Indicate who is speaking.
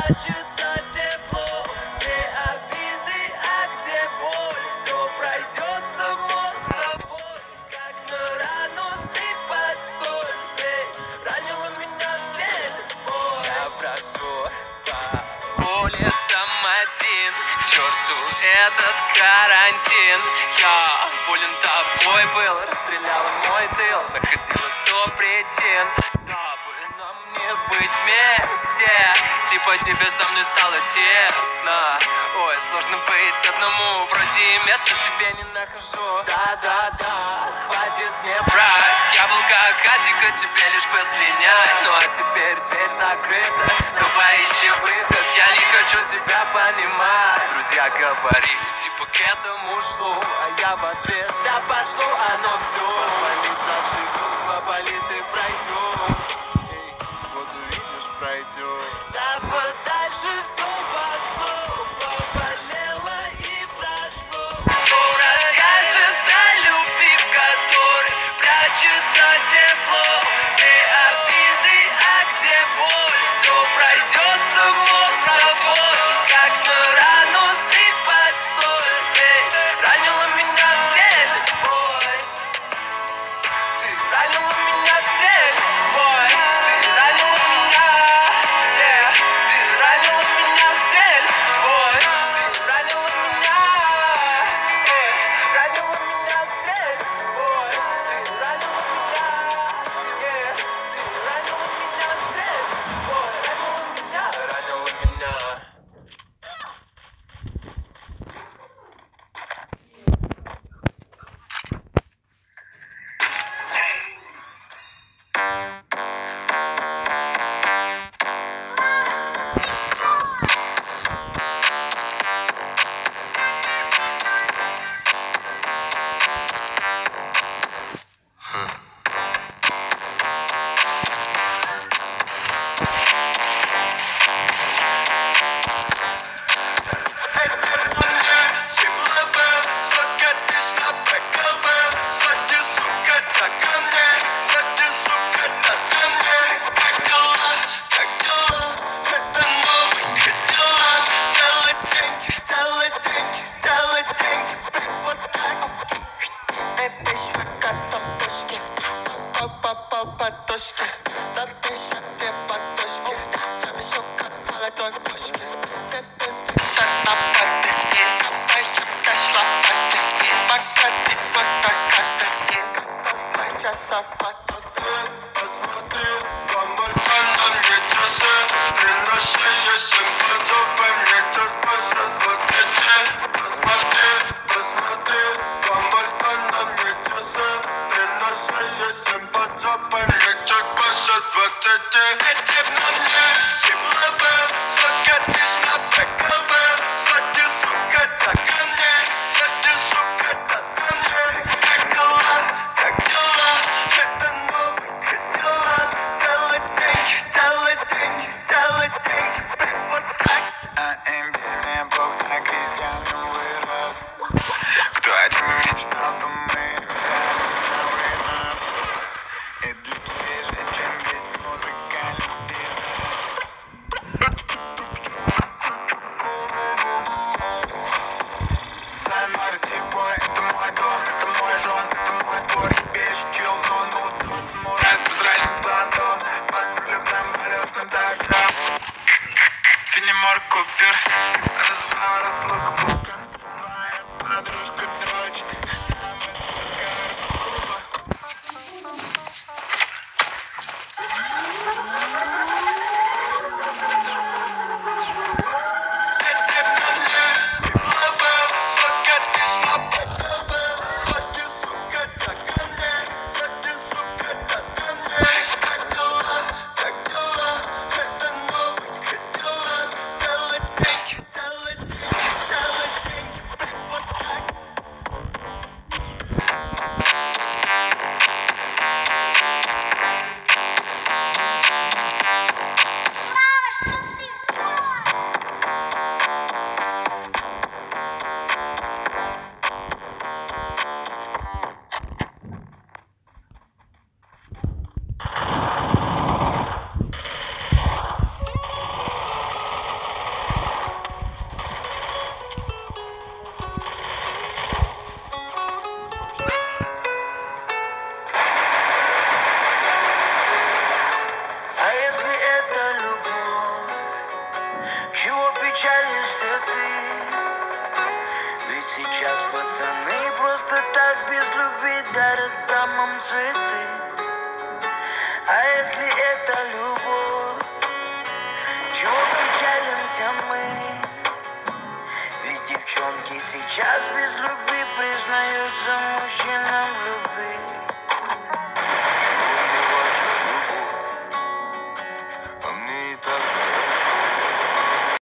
Speaker 1: прячется тепло, где обиды, а где боль. Все пройдет само собой, как на рану сыпать соль. Эй, ранила меня стрель, ой. Я прошу по улицам один, к черту этот карантин. Я болен тобой был, расстреляла мой тыл, находила 100 причин, дабы нам не быть вместе. Типа тебе со мной стало тесно. Ой, сложно быть одному, вроде и места себе не нахожу. Да-да-да, хватит мне врать. Я был как Адика, тебе лишь бы слинять. Ну а теперь дверь закрыта, давай ищи выход. Я не хочу тебя понимать. Друзья говорили, типа к этому шло, а я в ответ, да пошло оно все. Поболит заживу, поболит и пройдет. Эй, вот увидишь, пройдет. Да подальше все пошло, поболело и прошло. Кто расскажет о любви, в которой прячется тепло, где обиды, а где боль. Все пройдет само собой, как на рану сыпать соль. Эй, ранила меня стрель, ой. Ты ранила меня стрель, Сейчас пацаны просто так без любви дарят дамам цветы. А если это любовь, чего печалимся мы? Ведь девчонки сейчас без любви признаются мужчинам в любви.